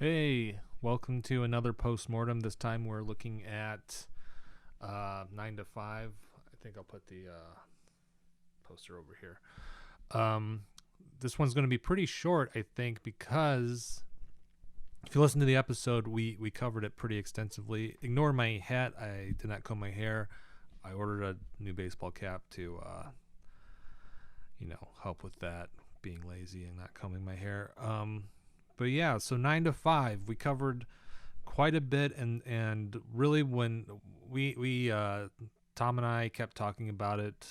Hey, welcome to another postmortem. This time we're looking at 9 to 5. I think I'll put the poster over here. Um, this one's going to be pretty short, I think, because if you listen to the episode, we covered it pretty extensively. Ignore my hat. I did not comb my hair. I ordered a new baseball cap to, help with that, being lazy and not combing my hair. But yeah, so 9 to 5, we covered quite a bit, and really when we Tom and I kept talking about it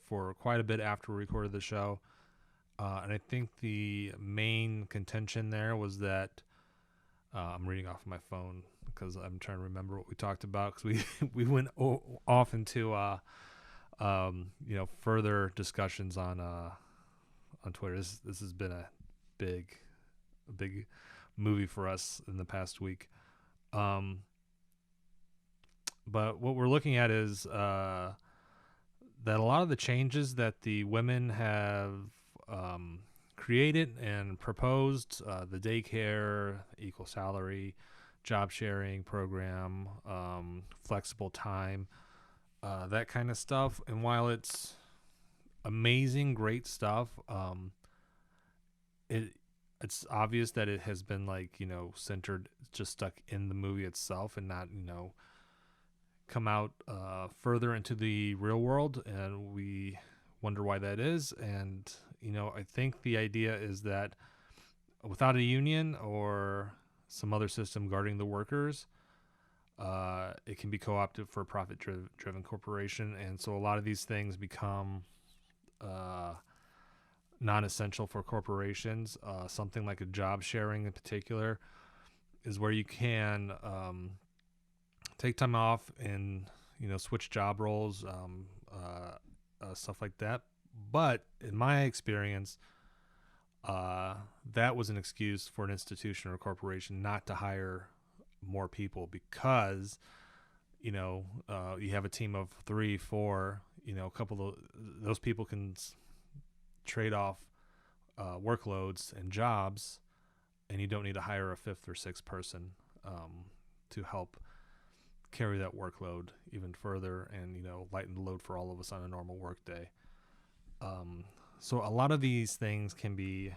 for quite a bit after we recorded the show, and I think the main contention there was that I'm reading off my phone because I'm trying to remember what we talked about because we went off into further discussions on Twitter. This has been a big movie for us in the past week. But what we're looking at is that a lot of the changes that the women have created and proposed, the daycare, equal salary, job sharing program, flexible time, that kind of stuff. And while it's amazing, great stuff, it's obvious that it has been centered, just stuck in the movie itself and not come out further into the real world, and we wonder why that is. And I think the idea is that without a union or some other system guarding the workers, it can be co-opted for a profit-driven corporation, and so a lot of these things become non-essential for corporations. Something like a job sharing in particular is where you can take time off and switch job roles, stuff like that. But in my experience, that was an excuse for an institution or a corporation not to hire more people because you have a team of 3, 4, a couple of those people can trade off workloads and jobs, and you don't need to hire a 5th or 6th person to help carry that workload even further and lighten the load for all of us on a normal work day. So a lot of these things can be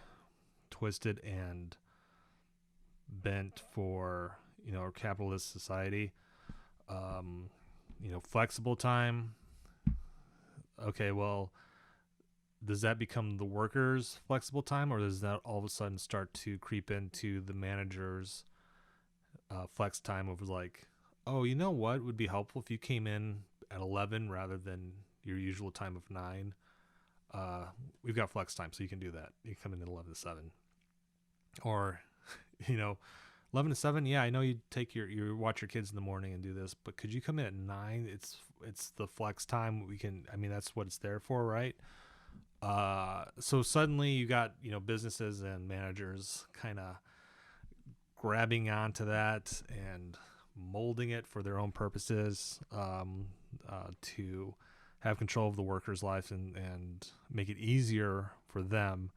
twisted and bent for a capitalist society. Flexible time. Okay, well, does that become the workers' flexible time, or does that all of a sudden start to creep into the manager's flex time of like, oh, you know what would be helpful if you came in at 11 rather than your usual time of 9? We've got flex time, so you can do that. You come in at 11 to 7. Or, 11 to 7, yeah, I know you you watch your kids in the morning and do this, but could you come in at 9? It's the flex time. That's what it's there for, right? So suddenly you got, businesses and managers kind of grabbing onto that and molding it for their own purposes, to have control of the workers' life and make it easier for them,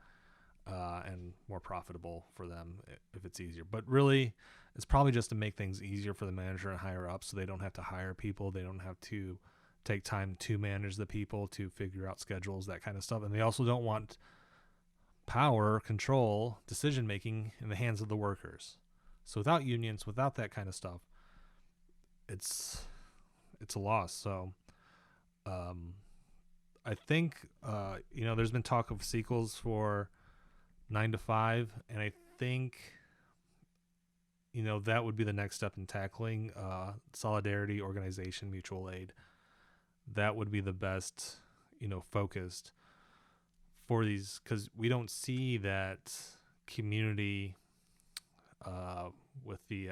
and more profitable for them if it's easier. But really, it's probably just to make things easier for the manager and higher up, so they don't have to hire people. They don't have to take time to manage the people, to figure out schedules, that kind of stuff. And they also don't want power, control, decision making in the hands of the workers. So without unions, without that kind of stuff, it's a loss. So I think there's been talk of sequels for 9 to 5, and I think that would be the next step in tackling solidarity, organization, mutual aid. That would be the best focused for these, because we don't see that community with the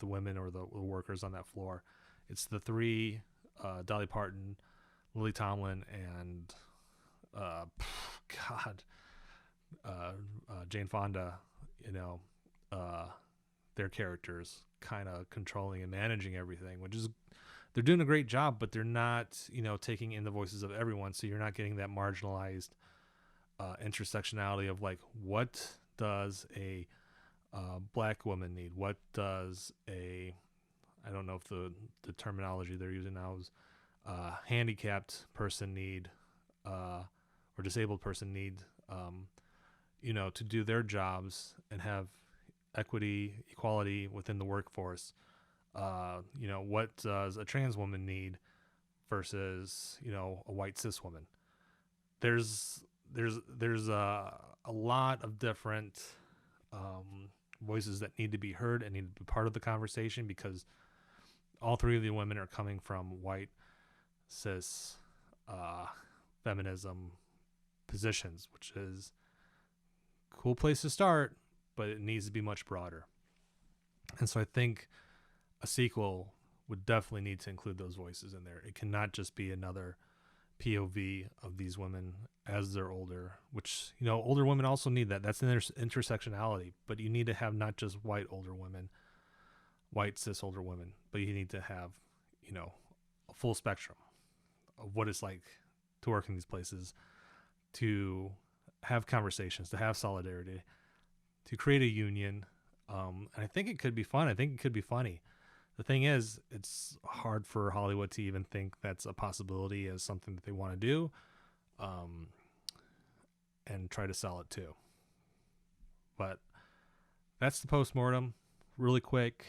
women or the workers on that floor. It's the 3, Dolly Parton, Lily Tomlin, and Jane Fonda, their characters kind of controlling and managing everything, which is, they're doing a great job, but they're not, taking in the voices of everyone. So you're not getting that marginalized intersectionality of like, what does a black woman need? What does I don't know if the terminology they're using now is handicapped person need, or disabled person need, to do their jobs and have equity, equality within the workforce. What does a trans woman need versus, a white cis woman? There's a lot of different voices that need to be heard and need to be part of the conversation, because all three of the women are coming from white cis feminism positions, which is a cool place to start, but it needs to be much broader. And so I think a sequel would definitely need to include those voices in there. It cannot just be another POV of these women as they're older, which, older women also need that. That's intersectionality, but you need to have not just white older women, white cis older women, but you need to have, a full spectrum of what it's like to work in these places, to have conversations, to have solidarity, to create a union. And I think it could be fun. I think it could be funny. The thing is, it's hard for Hollywood to even think that's a possibility as something that they want to do, and try to sell it too. But that's the postmortem, really quick.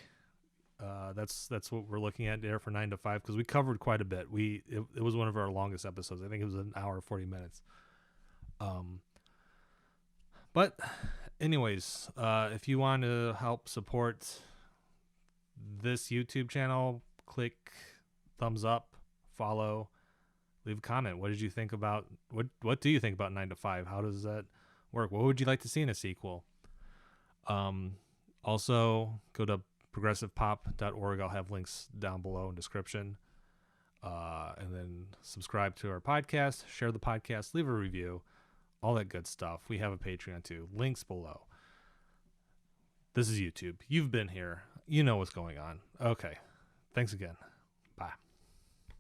That's what we're looking at there for 9 to 5, because we covered quite a bit. It was one of our longest episodes. I think it was an hour 40 minutes. But anyways, if you want to help support this YouTube channel, click thumbs up, follow, leave a comment. What did you think about what do you think about 9 to 5? How does that work? What would you like to see in a sequel? Also go to progressivepop.org. I'll have links down below in description. And then subscribe to our podcast, share the podcast, leave a review, all that good stuff. We have a Patreon too. Links below. This is YouTube. You've been here. You know what's going on. Okay. Thanks again.